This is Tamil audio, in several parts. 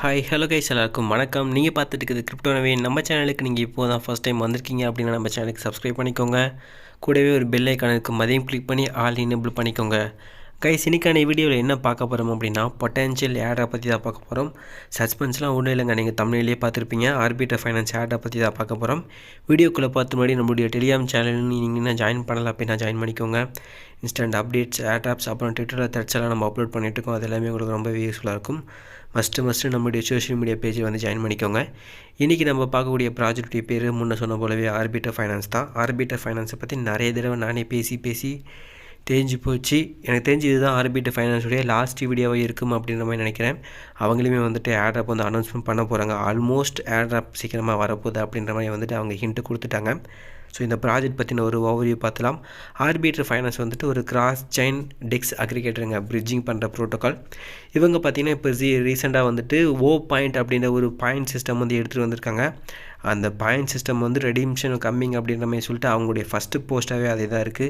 ஹாய் ஹலோ கைஸ் எல்லாருக்கும் வணக்கம். நீங்கள் பார்த்துட்டு இருக்குது கிரிப்டோ நவீன். நம்ம சேனலுக்கு நீங்கள் இப்போ தான் ஃபஸ்ட் டைம் வந்திருக்கீங்க அப்படின்னா நம்ம சேனலுக்கு சப்ஸ்கிரைப் பண்ணிக்கோங்க. கூடவே ஒரு பெல் ஐக்கான் இருக்கும், அதையும் கிளிக் பண்ணி ஆல் எனேபிள் பண்ணிக்கோங்க. கைஸ், இன்னைக்கான வீடியோவில் என்ன பார்க்க போகிறோம் அப்படின்னா பொட்டன்ஷியல் ஆடை பற்றி தான் பார்க்க போகிறோம். சஸ்பென்ஸ்லாம் ஒன்றும் இல்லைங்க, நீங்கள் தமிழ்லேயே பார்த்துருப்பீங்க. ஆர்பிட்டர் ஃபைனான்ஸ் ஆடை பற்றி தான் பார்க்க போகிறோம். வீடியோக்குள்ளே பார்த்து முன்னாடி நம்மளுடைய டெலிகிராம் சேனல் நீங்கள் இன்னும் ஜாயின் பண்ணலாம் அப்படின்னா ஜாயின் பண்ணிக்கோங்க. இன்ஸ்டன்ட் அப்டேட்ஸ், ஆட்ராப்ஸ், அப்புறம் ட்விட்டரில் த்ரெட்ஸ் எல்லாம் நம்ம அப்லோட் பண்ணிட்டு இருக்கோம். அது எல்லாமே உங்களுக்கு ரொம்ப யூஸ்ஃபுல்லாக இருக்கும். மஸ்ட்டு நம்மளுடைய சோஷியல் மீடியா பேஜை வந்து ஜாயின் பண்ணிக்கோங்க. இன்றைக்கி நம்ம பார்க்கக்கூடிய ப்ராஜெக்டுடைய பேர் முன்ன சொன்ன போலவே ஆர்பிட்டர் ஃபைனான்ஸ் தான். ஆர்பிட்டர் ஃபைனான்ஸை பற்றி நிறைய தடவை நானே பேசி தெரிஞ்சு போச்சு. எனக்கு தெரிஞ்சு இதுதான் ஆர்பிட்டர் ஃபைனான்ஸுடைய லாஸ்ட் வீடியோவாக இருக்கும் அப்படின்ற மாதிரி நினைக்கிறேன். அவங்களுமே வந்துட்டு ஆட்ராப் வந்து அனௌன்ஸ்மெண்ட் பண்ண போகிறாங்க. ஆல்மோஸ்ட் ஆட்ராப் சீக்கிரமாக வரப்போகுது அப்படின்ற மாதிரி வந்துட்டு அவங்க ஹிண்ட்டு கொடுத்துட்டாங்க. ஸோ இந்த ப்ராஜெக்ட் பற்றின ஒரு ஓவர்வியூ பார்த்துலாம். ஆர்பிட்டர் ஃபைனான்ஸ் வந்துட்டு ஒரு கிராஸ் செயின் டெக்ஸ் அக்ரிகேட்டருங்க, பிரிட்ஜிங் பண்ணுற ப்ரோட்டோக்கால். இவங்க பார்த்திங்கன்னா இப்போ ரீசெண்டாக வந்துட்டு பாயிண்ட் அப்படின்ற ஒரு பாயிண்ட் சிஸ்டம் வந்து எடுத்துகிட்டு வந்திருக்காங்க. அந்த பாயிண்ட் சிஸ்டம் வந்து ரெடிம்ஷன் கம்மிங் அப்படின்ற மாதிரி சொல்லிட்டு அவங்களுடைய ஃபஸ்ட்டு போஸ்ட்டாகவே அதே தான் இருக்குது.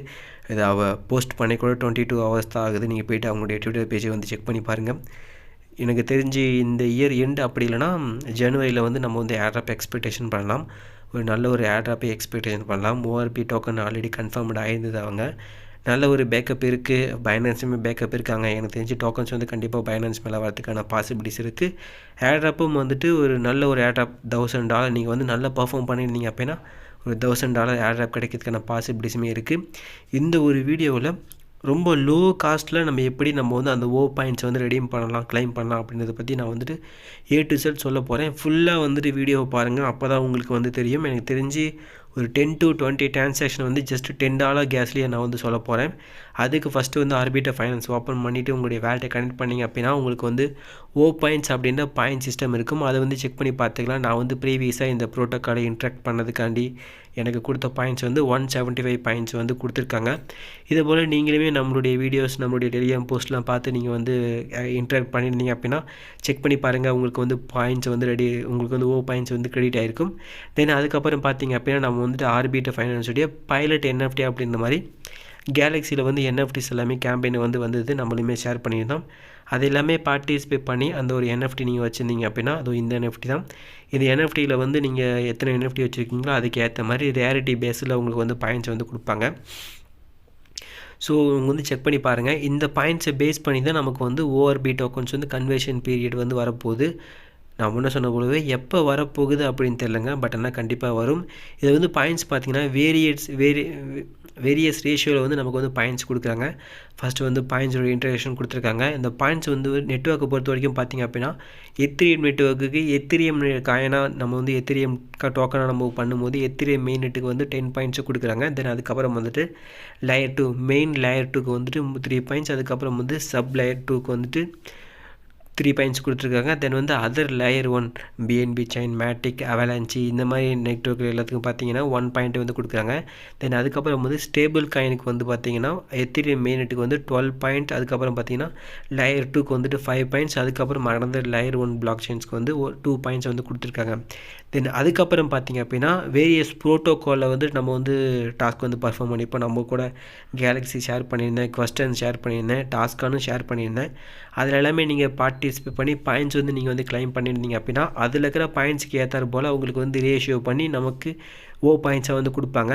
இது போஸ்ட் பண்ணி கூட 22 hours தான் ஆகுது. நீங்கள் போய்ட்டு அவங்களுடைய ட்விட்டர் பேஜை வந்து செக் பண்ணி பாருங்கள். எனக்கு தெரிஞ்சு இந்த இயர் எண்டு அப்படி இல்லைனா ஜனவரியில் வந்து நம்ம வந்து ஆட்ராப் எக்ஸ்பெக்டேஷன் பண்ணலாம். ஒரு நல்ல ஒரு ஆட்ராப்பை எக்ஸ்பெக்டேஷன் பண்ணலாம். ஓஆர்பி டோக்கன் ஆல்ரெடி கன்ஃபார்ம்டு ஆயிருந்தது. அவங்க நல்ல ஒரு பேக்கப் இருக்குது. பைனான்ஸுமே பேக்கப் இருக்காங்க. எனக்கு தெரிஞ்சு டோக்கன்ஸ் வந்து கண்டிப்பாக பைனான்ஸ் மேலே வரதுக்கான பாசிபிலிட்டிஸ் இருக்குது. ஆட்ராப்பும் வந்துட்டு ஒரு நல்ல ஒரு ஆட்ராப் $1000 நீங்கள் வந்து நல்லா பர்ஃபார்ம் பண்ணியிருந்தீங்க அப்படின்னா ஒரு $1000 ஆட்ராப் கிடைக்கிறதுக்கான பாசிபிலிட்டிஸுமே இருக்குது. இந்த ஒரு வீடியோவில் ரொம்ப லோ காஸ்ட்டில் நம்ம வந்து அந்த பாயிண்ட்ஸ் வந்து ரெடீம் பண்ணலாம், கிளைம் பண்ணலாம் அப்படின்றத பற்றி நான் வந்துட்டு A to Z சொல்ல போகிறேன். ஃபுல்லாக வந்துட்டு வீடியோவை பாருங்கள், அப்போ தான் உங்களுக்கு வந்து தெரியும். எனக்கு தெரிஞ்சு ஒரு 10 to 20 டிரான்சாக்ஷன் வந்து ஜஸ்ட் $10 கேஸ்லேயே நான் வந்து சொல்ல போகிறேன். அதுக்கு ஃபஸ்ட்டு வந்து ஆர்பிட்டர் ஃபைனான்ஸ் ஓப்பன் பண்ணிவிட்டு உங்களுடைய வேலட்டை கனெக்ட் பண்ணிங்க அப்படின்னா உங்களுக்கு வந்து பாயிண்ட்ஸ் அப்படின்ற பாயிண்ட் சிஸ்டம் இருக்கும். அதை வந்து செக் பண்ணி பார்த்துக்கலாம். நான் வந்து ப்ரீவியஸாக இந்த ப்ரோட்டோக்காலை இன்ட்ராக்ட் பண்ணதுக்காண்டி எனக்கு கொடுத்த பாயிண்ட்ஸ் வந்து 175 பாயிண்ட்ஸ் வந்து கொடுத்துருக்காங்க. இதே போல் நீங்களுமே நம்மளுடைய வீடியோஸ், நம்மளுடைய டெலிகிராம் போஸ்ட்லாம் பார்த்து நீங்கள் வந்து இன்ட்ராக்ட் பண்ணியிருந்தீங்க அப்படின்னா செக் பண்ணி பாருங்கள். உங்களுக்கு வந்து பாயிண்ட்ஸ் வந்து உங்களுக்கு வந்து பாயிண்ட்ஸ் வந்து கிரெடிட் ஆகிருக்கும். தென் அதுக்கப்புறம் பார்த்தீங்க அப்படின்னா நம்ம வந்துட்டு ஆர்பிட்டர் ஃபைனான்ஸுடைய பைலட் NFT அப்படின்ற மாதிரி கேலக்ஸியில் வந்து NFTs எல்லாமே கேம்பெயின் வந்து வந்தது. நம்மளுமே ஷேர் பண்ணியிருந்தோம். அது எல்லாமே பார்ட்டிசிபேட் பண்ணி அந்த ஒரு NFT நீங்கள் வச்சுருந்தீங்க அப்படின்னா அது இந்த NFT தான். இது NFTயில் வந்து நீங்கள் எத்தனை NFT வச்சுருக்கீங்களோ அதுக்கு ஏற்ற மாதிரி ரேரிட்டி பேஸில் உங்களுக்கு வந்து பாயிண்ட்ஸ் வந்து கொடுப்பாங்க. ஸோ உங்கள் வந்து செக் பண்ணி பாருங்கள். இந்த பாயிண்ட்ஸை பேஸ் பண்ணி தான் நமக்கு வந்து ORB டோக்கன்ஸ் வந்து கன்வர்ஷன் பீரியட் வந்து வரப்போகுது. நான் முன்ன சொன்ன போலவே எப்போ வரப்போகுது அப்படின்னு தெரிலங்க, பட் ஆனால் கண்டிப்பாக வரும். இதை வந்து பாயிண்ட்ஸ் பார்த்திங்கன்னா வேரியஸ் ரேஷியோவில் வந்து நமக்கு வந்து பாயிண்ட்ஸ் கொடுக்குறாங்க. ஃபஸ்ட்டு வந்து பாயிண்ட்ஸோட இன்டர்வேஷன் கொடுத்துருக்காங்க. இந்த பாயிண்ட்ஸ் வந்து நெட்வொர்க்கை பொறுத்த வரைக்கும் பார்த்திங்க அப்படின்னா எத்திரியம் நெட்வொர்க்குக்கு எத்திரியம் காயினாக நம்ம வந்து எத்திரியம் டோக்கனாக நம்ம பண்ணும்போது எத்திரியம் மெயின் நெட்டுக்கு வந்து 10 பாயிண்ட்ஸு கொடுக்குறாங்க. தென் அதுக்கப்புறம் வந்துட்டு லேயர் 2 மெயின் லேயர் 2க்கு வந்துட்டு 3 பாயிண்ட்ஸ், அதுக்கப்புறம் வந்து சப் லேயர் 2க்கு வந்துட்டு 3 பாயிண்ட்ஸ் கொடுத்துருக்காங்க. தென் வந்து அதர் லேயர் 1 BNB செயின், மேட்டிக், அவலான்ச்சி இந்த மாதிரி நெட்வொர்க் எல்லாத்துக்கும் பார்த்தீங்கன்னா 1 பாயிண்ட் வந்து கொடுக்குறாங்க. தென் அதுக்கப்புறம் வந்து ஸ்டேபிள் காயினுக்கு வந்து பார்த்தீங்கன்னா எத்திரியம் மெயின் நெட்டுக்கு வந்து 12 பாயிண்ட், அதுக்கப்புறம் பார்த்தீங்கன்னா லேயர் 2க்கு வந்துட்டு 5 பாயிண்ட்ஸ், அதுக்கப்புறம் மறந்த லேயர் 1 பிளாக் செயின்ஸ்க்கு வந்து 2 பாயிண்ட்ஸ் வந்து கொடுத்துருக்காங்க. தென் அதுக்கப்புறம் பார்த்திங்க அப்படின்னா வேரியஸ் ப்ரோட்டோக்காலில் வந்து நம்ம வந்து டாஸ்க் வந்து பர்ஃபார்ம் பண்ணி இப்போ நம்ம கூட கேலக்ஸி ஷேர் பண்ணியிருந்தேன், குவஸ்டன் ஷேர் பண்ணியிருந்தேன், டாஸ்க்கானும் ஷேர் பண்ணியிருந்தேன். அதில் எல்லாமே நீங்கள் பார்ட்டிசிபேட் பண்ணி பாயிண்ட்ஸ் வந்து நீங்கள் வந்து கிளைம் பண்ணியிருந்தீங்க அப்படின்னா அதில் இருக்கிற பாயிண்ட்ஸ்க்கு ஏற்றாறு போல் உங்களுக்கு வந்து ரேஷியோ பண்ணி நமக்கு பாயிண்ட்ஸை வந்து கொடுப்பாங்க.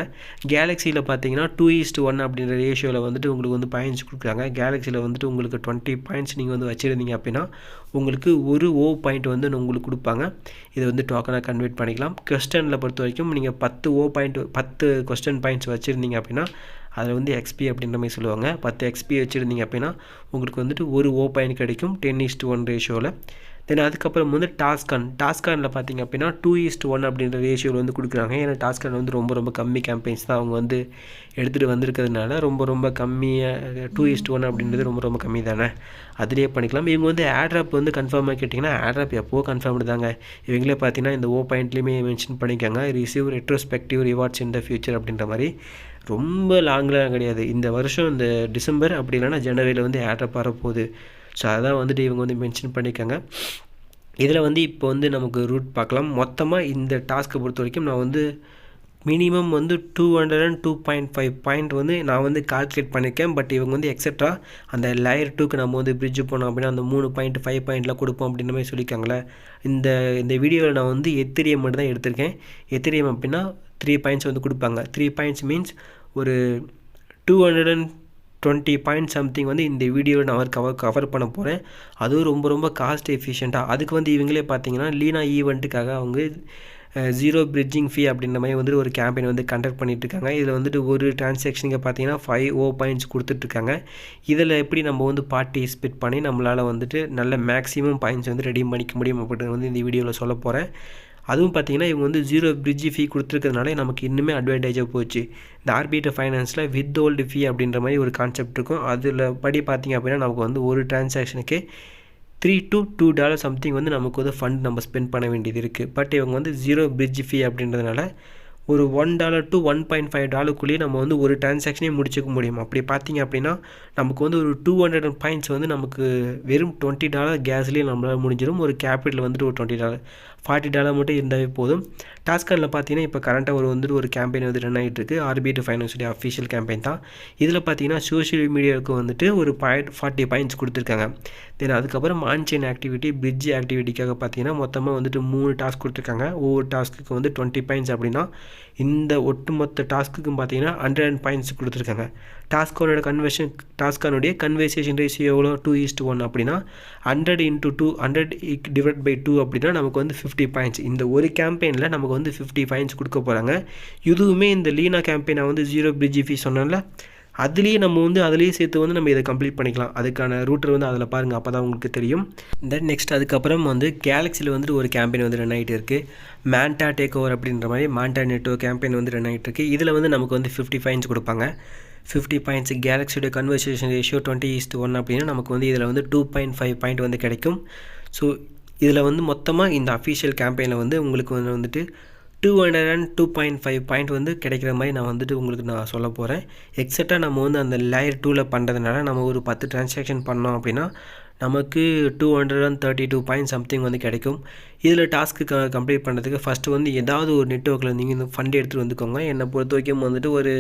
கேலக்ஸியில் பார்த்தீங்கன்னா 2:1 அப்படின்ற ரேஷியோவில் வந்துட்டு உங்களுக்கு வந்து பாயிண்ட்ஸ் கொடுக்குறாங்க. கேலக்ஸியில் வந்துட்டு உங்களுக்கு 20 பாயிண்ட்ஸ் நீங்கள் வந்து வச்சுருந்தீங்க அப்படின்னா உங்களுக்கு ஒரு பாயிண்ட் வந்து உங்களுக்கு கொடுப்பாங்க. இதை வந்து டோக்கனாக கன்வெர்ட் பண்ணிக்கலாம். கொஸ்டனில் பொறுத்த வரைக்கும் நீங்கள் 10 கொஸ்டன் பாயிண்ட்ஸ் வச்சுருந்தீங்க அப்படின்னா அதில் வந்து XP அப்படின்ற மாதிரி சொல்லுவாங்க. 10 XP வச்சுருந்தீங்க அப்படின்னா உங்களுக்கு வந்துட்டு ஒரு பாயிண்ட் கிடைக்கும் 10:1 ரேஷியோவில். தென் அதுக்கப்புறம் வந்து டாஸ்கானில் பார்த்திங்க அப்படின்னா 2:1 அப்படின்ற ரேஷியோவில் வந்து கொடுக்குறாங்க. ஏன்னா டாஸ்கான் வந்து ரொம்ப கம்மி கேம்பெயின்ஸ் தான் அவங்க வந்து எடுத்துகிட்டு வந்திருக்கிறதுனால ரொம்ப கம்மியாக 2:1 அப்படின்றது ரொம்ப கம்மி தானே, அதிலே பண்ணிக்கலாம். இவங்க வந்து ஆட்ராப் வந்து கன்ஃபார்மாக கேட்டிங்கன்னா ஆட்ராப் எப்போது கன்ஃபார்ம்டு தாங்க. இவங்களே பார்த்தீங்கன்னா இந்த பாயிண்ட்லேயுமே மென்ஷன் பண்ணிக்காங்க, receive retrospective rewards in the future அப்படின்ற மாதிரி. ரொம்ப லாங்லாம் கிடையாது, இந்த வருஷம் இந்த டிசம்பர் அப்படி இல்லைனா ஜனவரியில் வந்து ஆட்ராப் வரப்போகுது. ஸோ அதான் வந்துட்டு இவங்க வந்து மென்ஷன் பண்ணியிருக்காங்க. இதில் வந்து இப்போ வந்து நமக்கு ரூட் பார்க்கலாம். மொத்தமாக இந்த டாஸ்க்கை பொறுத்த வரைக்கும் நான் வந்து மினிமம் வந்து 202.5 பாயிண்ட் வந்து நான் வந்து கால்குலேட் பண்ணியிருக்கேன். பட் இவங்க வந்து எக்ஸட்ரா அந்த லேயர் 2க்கு நம்ம வந்து பிரிட்ஜ் போனோம் அப்படின்னா அந்த 3 பாயிண்ட் 5 பாயிண்ட்லாம் கொடுப்போம் அப்படின்ற மாதிரி சொல்லியிருக்காங்களே. இந்த வீடியோவில் நான் வந்து எத்திரியம் மட்டும் தான் எடுத்திருக்கேன். எத்திரியம் அப்படின்னா 3 பாயிண்ட்ஸ் வந்து கொடுப்பாங்க. 3 பாயிண்ட்ஸ் மீன்ஸ் ஒரு 220 பாயிண்ட் சம்திங் வந்து இந்த வீடியோவில் நான் கவர் பண்ண போகிறேன். அதுவும் ரொம்ப ரொம்ப காஸ்ட் எஃபிஷியண்ட்டாக. அதுக்கு வந்து இவங்களே பார்த்தீங்கன்னா லீனா ஈவெண்ட்டுக்காக அவங்க 0 பிரிட்ஜிங் ஃபீ அப்படின்ற மாதிரி வந்துட்டு ஒரு கேம்பெயின் வந்து கண்டக்ட் பண்ணிகிட்ருக்காங்க. இதில் வந்துட்டு ஒரு டிரான்சாக்ஷனுக்கு பார்த்தீங்கன்னா 5 பாயிண்ட்ஸ் கொடுத்துட்ருக்காங்க. இதில் எப்படி நம்ம வந்து பார்ட்டிசிபேட் பண்ணி நம்மளால் வந்துட்டு நல்ல மேக்ஸிமம் பாயிண்ட்ஸ் வந்து ரெடி பண்ணிக்க முடியும் அப்படின்றது வந்து இந்த வீடியோவில் சொல்ல போகிறேன். அதுவும் பார்த்திங்கன்னா இவங்க வந்து 0 பிரிட்ஜ் ஃபீ கொடுத்துருக்கிறதுனால நமக்கு இன்னுமே அட்வான்டேஜாக போச்சு. இந்த ஆர்பிட்டர் ஃபைனான்ஸில் வித் ஓல்டு ஃபீ அப்படின்ற மாதிரி ஒரு கான்செப்ட் இருக்கும். அதில் படி பார்த்திங்க அப்படின்னா நமக்கு வந்து ஒரு டிரான்சாக்ஷனுக்கு $3 to $2 சம்திங் வந்து நமக்கு வந்து ஃபண்ட் நம்ம ஸ்பெண்ட் பண்ண வேண்டியது இருக்குது. பட் இவங்க வந்து 0 பிரிட்ஜ் ஃபீ அப்படின்றதுனால ஒரு $1 to $1.5 நம்ம வந்து ஒரு டிரான்சாக்ஷனே முடிச்சுக்க முடியும். அப்படி பார்த்திங்க அப்படின்னா நமக்கு வந்து ஒரு 200 பாயிண்ட்ஸ் வந்து நமக்கு வெறும் $20 கேஸ்லேயே நம்மளால் முடிஞ்சிடும். ஒரு கேபிட்டல் வந்துட்டு ஒரு $20 $40 மட்டும் இருந்தாவே போதும். டாஸ்கானில் பார்த்தீங்கன்னா இப்போ கரண்ட்டாக ஒரு கேம்பெயின் வந்து ரன் ஆகிட்டு இருக்குது. ஆர்பிட்டர் ஃபைனான்ஸுடைய அஃபிஷியல் கேம்பெயின் தான். இதில் பார்த்தீங்கன்னா சோஷியல் மீடியாவுக்கு வந்துட்டு ஒரு 40 பாயிண்ட்ஸ் கொடுத்துருக்காங்க. தென் அதுக்கப்புறம் ஆன்சைன் ஆக்டிவிட்டி பிரிட்ஜ் ஆக்டிவிட்டிக்காக பார்த்தீங்கன்னா மொத்தமாக வந்துட்டு 3 டாஸ்க் கொடுத்துருக்காங்க. ஒவ்வொரு டாஸ்க்குக்கு வந்து 20 பாயிண்ட்ஸ் அப்படின்னா இந்த ஒட்டுமொத்த டாஸ்க்குக்கும் பார்த்தீங்கன்னா 100 பாயிண்ட்ஸ் கொடுத்துருக்காங்க. டாஸ்கானுடைய கன்வர்சேஷன் ரேஷியோ எவ்வளோ 2:1 அப்படின்னா 100 அப்படின்னா நமக்கு வந்து 50 பாயிண்ட்ஸ். இந்த ஒரு கேம்பெயினில் நமக்கு வந்து 50 பாயிண்ட்ஸ் கொடுக்க போகிறாங்க. இதுவுமே இந்த லீனா கேம்பெயினை வந்து 0 பிரிட்ஜ் ஃபீ சொன்னால அதுலேயே நம்ம வந்து அதிலேயே சேர்த்து வந்து நம்ம இதை கம்ப்ளீட் பண்ணிக்கலாம். அதுக்கான ரூட்டர் வந்து அதில் பாருங்கள், அப்போ தான் உங்களுக்கு தெரியும். தென் நெக்ஸ்ட் அதுக்கப்புறம் வந்து கேலக்ஸியில் வந்துட்டு ஒரு கேம்பெயின் வந்து ரன் ஆகிட்டு இருக்குது. மேண்டா டேக் ஓவர் அப்படின்ற மாதிரி மாண்டா நெட்வொர்க் கேம்பெயின் வந்து ரன் ஆகிட்டு இருக்குது. இதில் வந்து நமக்கு வந்து 50 பாயிண்ட்ஸ் கொடுப்பாங்க. 50 பாயிண்ட்ஸ் கேலக்ஸியோட கன்வர்சேஷன் ரேஷியோ 20:1 அப்படின்னா நமக்கு வந்து இதில் வந்து 2.5 பாயிண்ட் வந்து கிடைக்கும். ஸோ இதில் வந்து மொத்தமாக இந்த அஃபிஷியல் கேம்பெயினில் வந்து உங்களுக்கு வந்துட்டு 202.5 பாயிண்ட் வந்து கிடைக்கிற மாதிரி நான் சொல்ல போகிறேன். எக்ஸட்ரா நம்ம வந்து அந்த லேயர் 2ல் பண்ணுறதுனால நம்ம ஒரு 10 டிரான்சாக்ஷன் பண்ணோம் அப்படின்னா நமக்கு 232 பாயிண்ட் சம்திங் வந்து கிடைக்கும். இதில் டாஸ்க்கு கம்ப்ளீட் பண்ணுறதுக்கு ஃபஸ்ட்டு வந்து ஏதாவது ஒரு நெட்வொர்க்கில் நீங்கள் இந்த ஃபண்ட் எடுத்துகிட்டு வந்துக்கோங்க. என்னை பொறுத்த வரைக்கும் வந்துட்டு ஒரு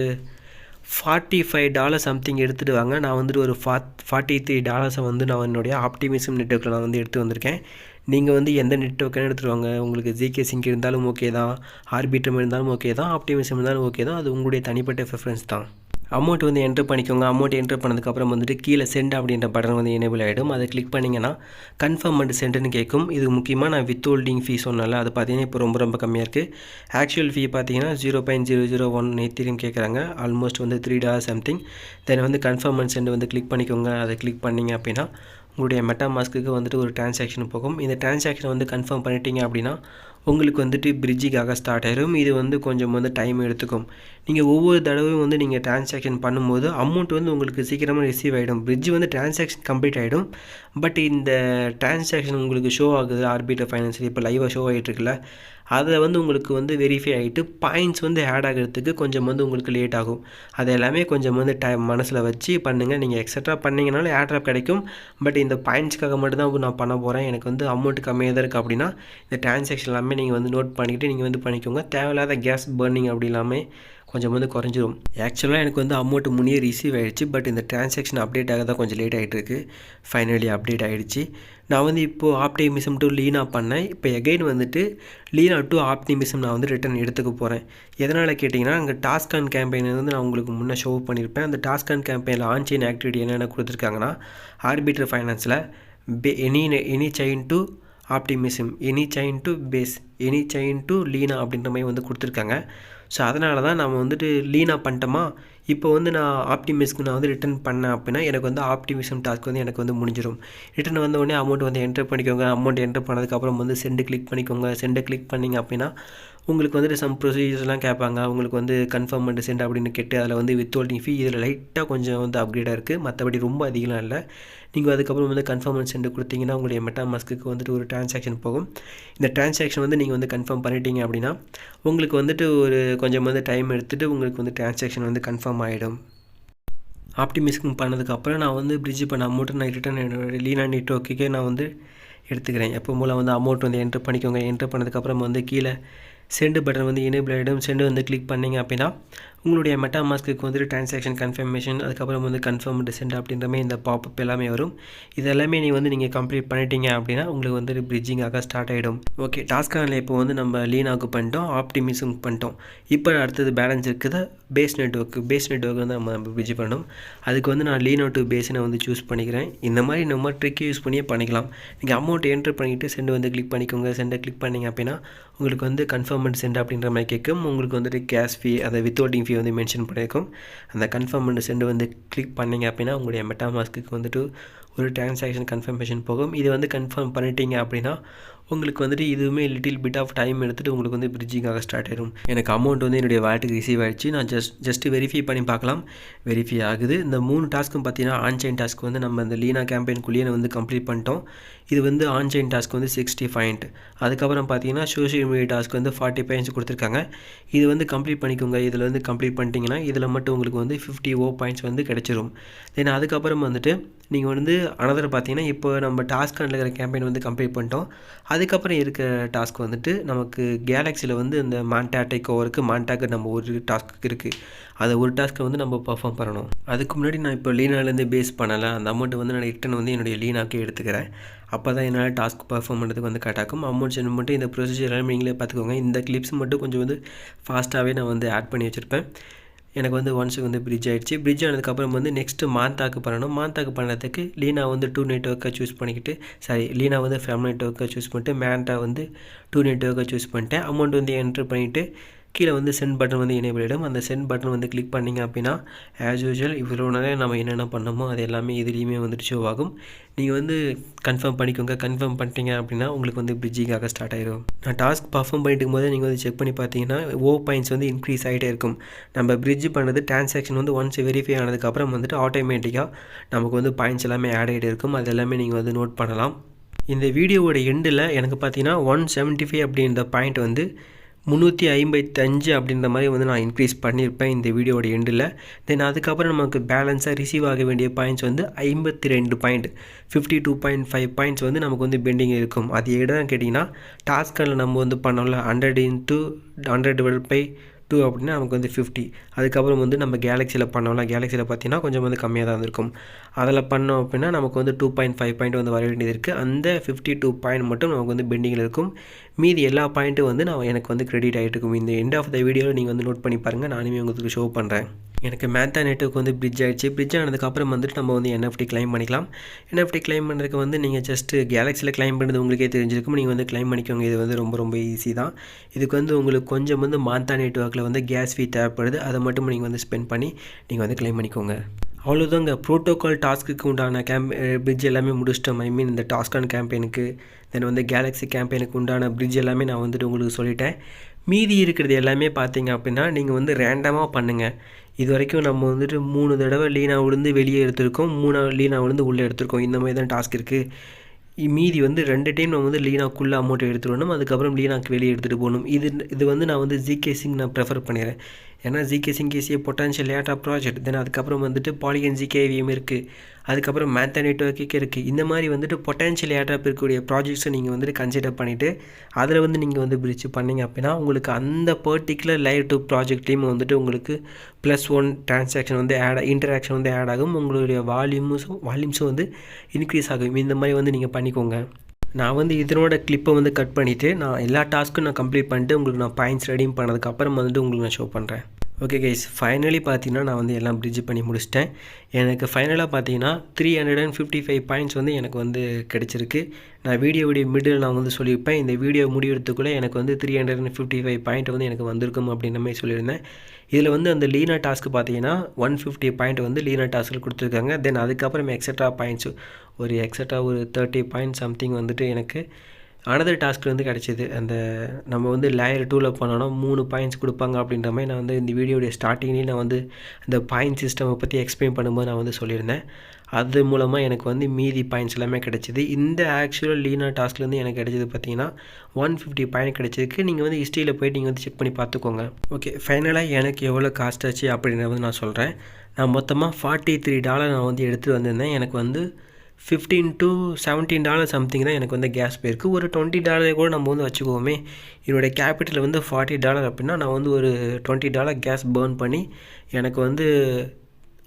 $45 சம்திங் எடுத்துகிட்டு வாங்க. நான் வந்துட்டு ஒரு $43 வந்து நான் என்னுடைய ஆப்டிமிசம் நெட்வொர்க்கில் நான் வந்து எடுத்து வந்திருக்கேன். நீங்கள் வந்து எந்த நெட்வொர்க்குன்னு எடுத்துகிட்டு வாங்க. உங்களுக்கு ஜிகே சிங்க் இருந்தாலும் ஓகே தான், ஆர்பிட்ரம் இருந்தாலும் ஓகே தான், ஆப்டிமிசம் இருந்தாலும் ஓகே தான். அது உங்களுடைய தனிப்பட்ட ப்ரிஃபரன்ஸ் தான். அமௌண்ட் வந்து என்ட்ரு பண்ணிக்கோங்க. அமௌண்ட் என்ட்ரு பண்ணதுக்கப்புறம் வந்துட்டு கீழே சென்ட் அப்படின்ற பட்டன் வந்து எனேபிள் ஆகிடும். அதை கிளிக் பண்ணிங்கன்னா கன்ஃபார்ம் அண்ட் சென்ட்னு கேட்கும். இது முக்கியமாக நான் வித் ஹோல்டிங் ஃபீ சொன்னால அது பார்த்தீங்கன்னா இப்போ ரொம்ப ரொம்ப கம்மியாக இருக்குது. ஆக்சுவல் ஃபீ பார்த்தீங்கன்னா 0.001 எத்திரியம் கேட்குறாங்க. ஆல்மோஸ்ட் வந்து $3 சம்திங். தென் வந்து கன்ஃபார்ம் அண்ட் சென்ட் வந்து கிளிக் பண்ணிக்கோங்க. அதை கிளிக் பண்ணிங்க அப்படின்னா உங்களுடைய மெட்டாமாஸ்க்கு வந்துட்டு ஒரு டிரான்சாக்ஷன் போகும். இந்த டிரான்சாக்ஷனை வந்து கன்ஃபார்ம் பண்ணிட்டீங்க அப்படின்னா உங்களுக்கு வந்துட்டு பிரிட்ஜுக்காக ஸ்டார்ட் ஆயிடும். இது வந்து கொஞ்சம் வந்து டைம் எடுத்துக்கும். நீங்கள் ஒவ்வொரு தடவையும் வந்து நீங்கள் டிரான்சாக்ஷன் பண்ணும்போது அமௌண்ட் வந்து உங்களுக்கு சீக்கிரமாக ரிசீவ் ஆகிடும். பிரிட்ஜ் வந்து டிரான்சாக்ஷன் கம்ப்ளீட் ஆகிடும். பட் இந்த டிரான்சாக்ஷன் உங்களுக்கு ஷோ ஆகுது ஆர்பிட்டர் ஃபைனான்ஸில் இப்போ லைவாக ஷோ ஆகிட்டுருக்குல்ல, அதை வந்து உங்களுக்கு வந்து வெரிஃபை ஆகிட்டு பாயிண்ட்ஸ் வந்து ஆட் ஆகிறதுக்கு கொஞ்சம் வந்து உங்களுக்கு லேட் ஆகும். அது எல்லாமே கொஞ்சம் வந்து மனசில் வச்சு பண்ணுங்கள். நீங்கள் எக்ஸட்ரா பண்ணிங்கனாலும் ஏர்ட்ராப் கிடைக்கும். பட் இந்த பாயிண்ட்ஸ்க்காக மட்டும்தான் நான் பண்ண போகிறேன். எனக்கு வந்து அமௌண்ட் கம்மியாக தான் இருக்குது அப்படின்னா இந்த டிரான்சாக்ஷன் எல்லாமே நீங்கள் வந்து நோட் பண்ணிக்கிட்டு நீங்கள் வந்து பண்ணிக்கோங்க. தேவையில்லாத கேஸ் பர்னிங் அப்படி இல்லாமல் கொஞ்சம் வந்து குறைஞ்சிரும். ஆக்சுவலாக எனக்கு வந்து அமௌண்ட் முன்னே ரிசீவ் ஆகிடுச்சு. பட் இந்த டிரான்சாக்ஷன் அப்டேட் ஆக தான் கொஞ்சம் லேட் ஆகிட்டுருக்கு. ஃபைனலி அப்டேட் ஆகிடுச்சு. நான் வந்து இப்போது ஆப்டிமிசம் டு லீனா பண்ணேன். இப்போ எகைன் வந்துட்டு லீனா டு ஆப்டிமிசம் நான் வந்து ரிட்டன் எடுத்துக்க போகிறேன். எதனால் கேட்டிங்கன்னா அங்கே டாஸ்கான் கேம்பெயின் வந்து நான் உங்களுக்கு முன்னே ஷோ பண்ணியிருப்பேன். அந்த டாஸ்கான் கேம்பெயினில் ஆன்சைன் ஆக்டிவிட்டி என்னென்ன கொடுத்துருக்காங்கன்னா ஆர்பிட்டர் ஃபைனான்ஸில் any chain to Optimism, any chain to Base, any chain to Linea அப்படின்ற மாதிரி வந்து கொடுத்துருக்காங்க. ஸோ அதனால தான் நம்ம வந்துட்டு லீனா பண்ணிட்டோமா, இப்போ வந்து நான் ஆப்டிமிஸ்க்கு நான் வந்து ரிட்டன் பண்ணேன் அப்படின்னா எனக்கு வந்து ஆப்டிமிசம் டாஸ்க் வந்து எனக்கு வந்து முடிஞ்சிடும். ரிட்டன் வந்த உடனே அமௌண்ட் வந்து என்டர் பண்ணிக்கோங்க. அமௌண்ட் என்டர் பண்ணதுக்கப்புறம் வந்து சென்ட் கிளிக் பண்ணிக்கோங்க. சென்டை கிளிக் பண்ணிங்க அப்படின்னா உங்களுக்கு வந்துட்டு சம் ப்ரொசீஜர்ஸ்லாம் கேட்பாங்க. உங்களுக்கு வந்து கன்ஃபார்ம் அண்ட் சென்ட் அப்படின்னு கேட்டு அதில் வந்து வித் ஹோல்டிங் ஃபீ இதில் லைட்டாக கொஞ்சம் வந்து அப்கிரேடாக இருக்குது. மற்றபடி ரொம்ப அதிகமாக இல்லை. நீங்கள் அதுக்கப்புறம் வந்து கன்ஃபார்ம் அண்ட் சென்ட் கொடுத்தீங்கன்னா உங்களுடைய மெட்டாமாஸ்க்கு வந்துட்டு ஒரு டிரான்சாக்ஷன் போகும். இந்த டிரான்சாக்ஷன் வந்து நீங்கள் வந்து கன்ஃபார்ம் பண்ணிட்டீங்க அப்படின்னா உங்களுக்கு வந்துட்டு ஒரு கொஞ்சம் வந்து டைம் எடுத்துகிட்டு உங்களுக்கு வந்து டிரான்சாக்ஷன் வந்து கன்ஃபார்ம் ஆகிடும். ஆப்டிமிஸ்க்கு பண்ணதுக்கப்புறம் நான் வந்து பிரிட்ஜ் பண்ண அமௌண்ட்டு நான் ரிட்டன் என்னோடய லீனா நெட்வொர்க்குக்கே நான் வந்து எடுத்துக்கிறேன். எப்போ போல் வந்து அமௌண்ட் வந்து என்ட்ரு பண்ணிக்கோங்க. என்ட்ரு பண்ணதுக்கப்புறம் வந்து கீழே சென்ட் பட்டன் வந்து எனேபிள் ஆகிடும். சென்ட் வந்து கிளிக் பண்ணிங்க அப்படின்னா உங்களுடைய மெட்டாமாஸ்க்கு வந்துட்டு ட்ரான்சாக்ஷன் கன்ஃபர்மேஷன், அதுக்கப்புறம் வந்து கன்ஃபர்ம்டு சென்ட் அப்படின்ற மாதிரி இந்த பாப்அப் எல்லாமே வரும். இது எல்லாமே நீங்கள் கம்ப்ளீட் பண்ணிட்டீங்க அப்படின்னா உங்களுக்கு வந்துட்டு பிரிட்ஜிங் ஆக ஸ்டார்ட் ஆகிடும். ஓகே, டாஸ்கானில் இப்போ வந்து நம்ம லீனாவுக்கு பண்ணிட்டோம், ஆப்டிமிஸும் பண்ணிட்டோம். இப்போ அடுத்தது பேலன்ஸ் இருக்குது பேஸ் நெட்வொர்க் வந்து நம்ம பிரிட்ஜ் பண்ணணும். அதுக்கு வந்து நான் லீனோ டு பேஸை வந்து சூஸ் பண்ணிக்கிறேன். இந்த மாதிரி நம்ம ட்ரிக் யூஸ் பண்ணியே பண்ணிக்கலாம். நீங்கள் அமௌண்ட் என்ட்ரு பண்ணிவிட்டு சென்ட் வந்து கிளிக் பண்ணிக்கோங்க. சென்டை கிளிக் பண்ணிங்க அப்படின்னா உங்களுக்கு வந்து கன்ஃபர்ம்டு சென்ட் அப்படின்ற மாதிரி கேட்கும். உங்களுக்கு வந்துட்டு கேஷ் ஃபீ, அதை வித்ஹோல்டிங் ஃபீ வந்து மென்ஷன் பண்ணியிருக்கும். அந்த கன்ஃபர்ம்டு சென்ட் வந்து கிளிக் பண்ணிங்க அப்படின்னா உங்களுடைய மெட்டாமாஸ்க்கு வந்துட்டு ஒரு ட்ரான்சாக்ஷன் கன்ஃபர்மேஷன் போகும். இது வந்து கன்ஃபார்ம் பண்ணிட்டீங்க அப்படின்னா உங்களுக்கு வந்துட்டு இதுவுமே லிட்டில் பிட் ஆஃப் டைம் எடுத்துகிட்டு உங்களுக்கு வந்து பிரிட்ஜிங்காக ஸ்டார்ட் ஆகிடும். எனக்கு அமௌண்ட் வந்து என்னுடைய வாலெட்டுக்கு ரிசீவ் ஆகிடுச்சு. நான் ஜஸ்ட்டு வெரிஃபை பண்ணி பார்க்கலாம். வெரிஃபை ஆகுது. இந்த 3 டாஸ்க்கும் பார்த்தீங்கன்னா ஆன்சைன் டாஸ்க் வந்து நம்ம இந்த லீனா கேம்பெயின்குள்ளேயே வந்து கம்ப்ளீட் பண்ணிட்டோம். இது வந்து ஆன்சைன் டாஸ்க் வந்து 60 பாயிண்ட். அதுக்கப்புறம் பார்த்தீங்கன்னா சோஷியல் மீடியா டாஸ்க் வந்து 40 பாயிண்ட்ஸ் கொடுத்துருக்காங்க. இது வந்து கம்ப்ளீட் பண்ணிக்கோங்க. இதில் வந்து கம்ப்ளீட் பண்ணிட்டீங்கன்னா இதில் மட்டும் உங்களுக்கு வந்து 50 பாயிண்ட்ஸ் வந்து கிடச்சிரும். தென் அதுக்கப்புறம் வந்துட்டு நீங்கள் வந்து அனதர் பார்த்தீங்கன்னா இப்போ நம்ம டாஸ்க்கான இருக்கிற கேம்பெயின் வந்து கம்ப்ளீட் பண்ணிட்டோம். அதுக்கப்புறம் இருக்க டாஸ்க் வந்துட்டு நமக்கு கேலக்ஸியில் வந்து இந்த மாண்டா டேக் ஓவருக்கு மாண்டாக்கு நம்ம ஒரு டாஸ்க்கு இருக்குது. அதை ஒரு டாஸ்க்கை வந்து நம்ம பர்ஃபார்ம் பண்ணணும். அதுக்கு முன்னாடி நான் இப்போ லீனாலேருந்து பேஸ் பண்ணலை. அந்த அமௌண்ட்டு வந்து நான் ரிட்டன் வந்து என்னுடைய லீனாக்கே எடுத்துக்கிறேன். அப்போ தான் என்னால் டாஸ்க் பர்ஃபார்ம் பண்ணுறதுக்கு வந்து கரெக்டாகும். அமௌண்ட் சென்ட் மட்டும் இந்த ப்ரொசீஜர் எல்லாம் நீங்களே பார்த்துக்கோங்க. இந்த கிளிப்ஸ் மட்டும் கொஞ்சம் வந்து ஃபாஸ்ட்டாகவே நான் வந்து ஆட் பண்ணி வச்சுருப்பேன். எனக்கு வந்து ஒன்ஸ் வந்து பிரிட்ஜ் ஆகிடுச்சு. பிரிட்ஜ் ஆனதுக்கப்புறம் வந்து நெக்ஸ்ட்டு மாந்தாக்கு பண்ணணும். மாந்தாக்கு பண்ணுறதுக்கு லீனா வந்து 2 நெட்வொர்க்கை சூஸ் பண்ணிக்கிட்டு லீனா வந்து ஃபேமிலி நெட்வொர்க்கை சூஸ் பண்ணிட்டு மேண்டா வந்து 2 நெட்வொர்க்கை சூஸ் பண்ணிட்டேன். அமௌண்ட் வந்து என்ட்ரு பண்ணிவிட்டு கீழே வந்து சென்ட் பட்டன் வந்து எனேபிள் ஆகிடும். அந்த சென்ட் பட்டன் வந்து கிளிக் பண்ணிங்க அப்படின்னா ஆஸ் யூஷுவல் இவ்வளோ நேரம் நம்ம என்னென்ன பண்ணோமோ அது எல்லாமே இதுலேயுமே வந்துட்டு ஷோ ஆகும். நீங்கள் வந்து கன்ஃபார்ம் பண்ணிக்கோங்க. கன்ஃபார்ம் பண்ணிட்டீங்க அப்படின்னா உங்களுக்கு வந்து பிரிட்ஜிங்காக ஸ்டார்ட் ஆகிடும். நான் டாஸ்க் பர்ஃபார்ம் பண்ணிட்டு இருக்கும்போது நீங்கள் வந்து செக் பண்ணி பார்த்தீங்கன்னா பாயிண்ட்ஸ் வந்து இன்க்ரீஸ் ஆகிட்டே இருக்கும். நம்ம பிரிட்ஜ் பண்ணுறது ட்ரான்சாக்ஷன் வந்து ஒன்ஸ் வெரிஃபை ஆனதுக்கப்புறம் வந்துட்டு ஆட்டோமேட்டிக்காக நமக்கு வந்து பாயிண்ட்ஸ் எல்லாமே ஆட் ஆகிட்டே இருக்கும். அது எல்லாமே நீங்கள் வந்து நோட் பண்ணலாம். இந்த வீடியோவோட எண்டில் எனக்கு பார்த்தீங்கன்னா 175 அப்படின்ற பாயிண்ட் வந்து 355 அப்படின்ற மாதிரி வந்து நான் இன்க்ரீஸ் பண்ணியிருப்பேன் இந்த வீடியோட எண்டில். தென் அதுக்கப்புறம் நமக்கு பேலன்ஸாக ரிசீவ் ஆக வேண்டிய பாயிண்ட்ஸ் வந்து 52 பாயிண்ட், 52.5 பாயிண்ட்ஸ் வந்து நமக்கு வந்து பெண்டிங் இருக்கும். அது எதுன்னு கேட்டிங்கன்னா டாஸ்கில் நம்ம வந்து பண்ணோம்ல 100 × 100/2 அப்படின்னா நமக்கு வந்து 50. அதுக்கப்புறம் வந்து நம்ம கேலக்ஸியில் பண்ணோம்ல, கேலக்ஸியில் பார்த்தீங்கன்னா கொஞ்சம் வந்து கம்மியாக தான் இருக்கும். அதில் பண்ணோம் அப்படின்னா நமக்கு வந்து 2.5 பாயிண்ட் வந்து வர வேண்டியது இருக்குது. அந்த 52 பாயிண்ட் மட்டும் நமக்கு வந்து பெண்டிங்கில் இருக்கும். மீதி எல்லா பாயிண்ட்டும் வந்து எனக்கு வந்து கிரெடிட் ஆகிட்டு இருக்கும். இந்த எண்ட் ஆஃப் த வீடியோவில் நீங்கள் வந்து நோட் பண்ணி பாருங்கள். நானுமே உங்களுக்கு ஷோ பண்ணுறேன். எனக்கு மேத்தா நெட்வொர்க் வந்து பிரிட்ஜ் ஆகிடுச்சு. பிரிட்ஜ் ஆனதுக்கப்புறம் வந்துட்டு நம்ம வந்து NFT கிளைம் பண்ணிக்கலாம். NFT கிளைம் பண்ணுறதுக்கு வந்து நீங்கள் ஜஸ்ட்டு கேலக்ஸியில் கிளைம் பண்ணுறது உங்களுக்கே தெரிஞ்சிருக்கும். நீங்கள் வந்து கிளைம் பண்ணிக்கோங்க. இது வந்து ரொம்ப ரொம்ப ஈஸி தான். இதுக்கு வந்து உங்களுக்கு கொஞ்சம் வந்து மாந்தா நெட்வொர்க்கில் வந்து கேஸ் ஃபீ தேவைப்படுது. அதை மட்டும் நீங்கள் வந்து ஸ்பெண்ட் பண்ணி நீங்கள் வந்து கிளைம் பண்ணிக்கோங்க. அவ்வளோதாங்க. ப்ரோட்டோகால் டாஸ்க்கு உண்டான பிரிட்ஜ் எல்லாமே முடிச்சிட்டோம். ஐ மீன் இந்த டாஸ்கான் கேம்பெயினுக்கு தென் வந்து கேலக்ஸி கேம்பெயினுக்கு உண்டான பிரிட்ஜ் எல்லாமே நான் வந்துட்டு உங்களுக்கு சொல்லிட்டேன். மீதி இருக்கிறது எல்லாமே பார்த்தீங்க அப்படின்னா நீங்கள் வந்து ரேண்டமாக பண்ணுங்கள். இது வரைக்கும் நம்ம வந்துட்டு 3 தடவை லீனா விழுந்து வெளியே எடுத்திருக்கோம், 3 லீனா விழுந்து உள்ளே எடுத்திருக்கோம். இந்த மாதிரி தான் டாஸ்க் இருக்குது. மீதி வந்து 2 டைம் நம்ம வந்து லீனாக்குள்ளே அமௌண்ட் எடுத்துகிட்டு அதுக்கப்புறம் லீனாக்கு வெளியே எடுத்துகிட்டு போகணும். இது வந்து நான் வந்து ஜிகேசிங் நான் ப்ரெஃபர் பண்ணிடுறேன். ஏன்னா ஜிகேசிங் கேசியே பொட்டான்ஷியல் ஏட்டா ப்ராஜெக்ட். தென் அதுக்கப்புறம் வந்துட்டு பாலிகன் ஜிகேவிஎம் இருக்குது. அதுக்கப்புறம் மேத்தா நெட்வொர்க்கே இருக்குது. இந்த மாதிரி வந்துட்டு பொட்டான்ஷியல் ஏட்டாப் இருக்கக்கூடிய ப்ராஜெக்ட்ஸை நீங்கள் வந்துட்டு கன்சிடர் பண்ணிவிட்டு அதில் வந்து நீங்கள் வந்து பிரிட்ஜ் பண்ணிங்க அப்படின்னா உங்களுக்கு அந்த பர்டிகுலர் லேயர் 2 ப்ராஜெக்ட்லேயும் வந்துட்டு உங்களுக்கு +1 ட்ரான்சாக்ஷன் வந்து இன்டராக்ஷன் வந்து ஆட் ஆகும். உங்களுடைய வால்யூம்ஸும் வந்து இன்க்ரீஸ் ஆகும். இந்த மாதிரி வந்து நீங்கள் பண்ணிக்கோங்க. நான் வந்து இதனோட கிளிப்பை வந்து கட் பண்ணிவிட்டு நான் எல்லா டாஸ்க்கும் நான் கம்ப்ளீட் பண்ணிட்டு உங்களுக்கு நான் பாயிண்ட்ஸ் ரெடீம் பண்ணதுக்கப்புறம் வந்துட்டு உங்களுக்கு நான் ஷோ பண்ணுறேன். ஓகே கைஸ், ஃபைனலி பார்த்தீங்கன்னா நான் வந்து எல்லாம் பிரிட்ஜ் பண்ணி முடிச்சிட்டேன். எனக்கு ஃபைனலாக பார்த்தீங்கன்னா 355 பாயிண்ட்ஸ் வந்து எனக்கு வந்து கிடச்சிருக்கு. நான் வீடியோவுடைய மிடில் நான் வந்து சொல்லியிருப்பேன். இந்த வீடியோ முடியறதுக்குள்ளே எனக்கு வந்து 355 பாயிண்ட் வந்து எனக்கு வந்திருக்கும் அப்படின்ற மாதிரி சொல்லியிருந்தேன். இதில் வந்து அந்த லீனா டாஸ்க்கு பார்த்தீங்கன்னா 150 பாயிண்ட் வந்து லீனா டாஸ்க்கில் கொடுத்துருக்காங்க. தென் அதுக்கப்புறம் எக்ஸட்ரா பாயிண்ட்ஸ் ஒரு 30 பாயிண்ட் சம்திங் வந்துட்டு எனக்கு அனதர் டாஸ்க்கில் வந்து கிடச்சிது. அந்த நம்ம வந்து லேயர் 2ல் பண்ணோன்னா 3 பாயிண்ட்ஸ் கொடுப்பாங்க அப்படின்ற மாதிரி நான் வந்து இந்த வீடியோடைய ஸ்டார்டிங்லேயே நான் வந்து அந்த பாயிண்ட் சிஸ்டமை பற்றி எக்ஸ்பிளைன் பண்ணும்போது நான் வந்து சொல்லியிருந்தேன். அது மூலமாக எனக்கு வந்து மீதி பாயிண்ட்ஸ் எல்லாமே கிடச்சிது. இந்த ஆக்சுவல் லீனா டாஸ்க்லேருந்து எனக்கு கிடச்சிது பார்த்தீங்கன்னா 150 பாயிண்ட் கிடச்சிருக்கு. நீங்கள் வந்து ஹிஸ்ட்ரியில் போய்ட்டு நீங்கள் வந்து செக் பண்ணி பார்த்துக்கோங்க. ஓகே, ஃபைனலாக எனக்கு எவ்வளோ காஸ்ட் ஆச்சு அப்படின்றத வந்து நான் சொல்கிறேன். நான் மொத்தமாக $43 நான் வந்து எடுத்துகிட்டு வந்திருந்தேன். எனக்கு வந்து $15 to $17 சம்திங் தான் எனக்கு வந்து கேஸ் போயிருக்கு. ஒரு $20 கூட நம்ம வந்து வச்சுக்குவோமே. என்னுடைய கேபிட்டல் வந்து $40 அப்படின்னா நான் வந்து ஒரு $20 கேஸ் பர்ன் பண்ணி எனக்கு வந்து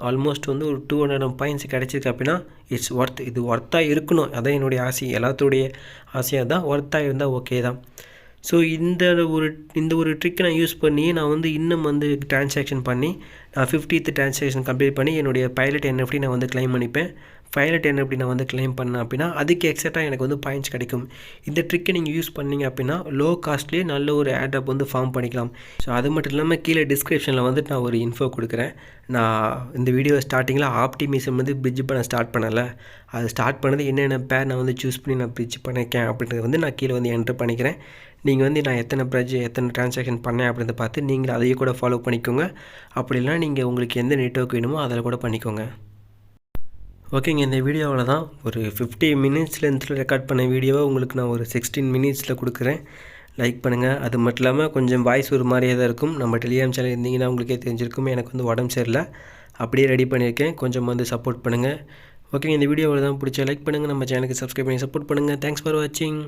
ஆல்மோஸ்ட் வந்து ஒரு 200 பாயிண்ட்ஸ் கிடச்சிருக்கு அப்படின்னா இட்ஸ் ஒர்த். இது ஒர்த்தாக இருக்கணும், அதான் என்னுடைய ஆசை. எல்லாத்துடைய ஆசையாக தான் ஒர்த்தாக இருந்தால் ஓகே தான். ஸோ இந்த ஒரு ட்ரிக்கை நான் யூஸ் பண்ணி நான் வந்து இன்னும் வந்து ட்ரான்சாக்ஷன் பண்ணி நான் 50th ட்ரான்சாக்ஷன் கம்ப்ளீட் பண்ணி என்னுடைய பைலட் NFT நான் வந்து கிளைம் பண்ணிப்பேன். பைலட் NFT நான் வந்து கிளைம் பண்ணேன் அப்படின்னா அதுக்கு எக்ஸட்ரா எனக்கு வந்து பாயிண்ட்ஸ் கிடைக்கும். இந்த ட்ரிக்கை நீங்கள் யூஸ் பண்ணிங்க அப்படின்னா லோ காஸ்ட்லேயே நல்ல ஒரு ஆட்அப் வந்து ஃபார்ம் பண்ணிக்கலாம். ஸோ அது மட்டும் இல்லாமல் கீழே டிஸ்கிரிப்ஷனில் வந்துட்டு நான் ஒரு இன்ஃபோ கொடுக்குறேன். நான் இந்த வீடியோ ஸ்டார்டிங்கில் ஆப்டிமிசம் வந்து பிரிட்ஜ் பண்ண ஸ்டார்ட் பண்ணலை. அது ஸ்டார்ட் பண்ணது என்னென்ன பேர் நான் வந்து சூஸ் பண்ணி நான் பிரிட்ஜ் பண்ணியிருக்கேன் அப்படின்றது வந்து நான் கீழே வந்து என்ட்ரு பண்ணிக்கிறேன். நீங்கள் வந்து நான் எத்தனை ட்ரான்சாக்ஷன் பண்ணேன் அப்படின்றத பார்த்து நீங்கள் அதையே கூட ஃபாலோ பண்ணிக்கோங்க. அப்படி இல்லைனா நீங்கள் உங்களுக்கு எந்த நெட்வொர்க் வேணுமோ அதில் கூட பண்ணிக்கோங்க. ஓகேங்க, இந்த வீடியோவில் தான் ஒரு 50 மினிட்ஸ் லென்த்தில் ரெக்கார்ட் பண்ண வீடியோவை உங்களுக்கு நான் ஒரு 16 மினிட்ஸில் கொடுக்குறேன். லைக் பண்ணுங்கள். அது மட்டும் இல்லாமல் கொஞ்சம் வாய்ஸ் ஒரு மாதிரியே தான் இருக்கும். நம்ம டெலிகிராம் சேனல் இருந்தீங்கன்னா உங்களுக்கே தெரிஞ்சிருக்கும். எனக்கு வந்து உடம்பு சரியில்லை, அப்படியே ரெடி பண்ணியிருக்கேன். கொஞ்சம் வந்து சப்போர்ட் பண்ணுங்கள். ஓகேங்க, இந்த வீடியோவில் தான் பிடிச்ச லைக் பண்ணுங்கள். நம்ம சேனலுக்கு சப்ஸ்கிரைப் பண்ணி சப்போர்ட் பண்ணுங்கள். தேங்க்ஸ் ஃபார் வாட்சிங்.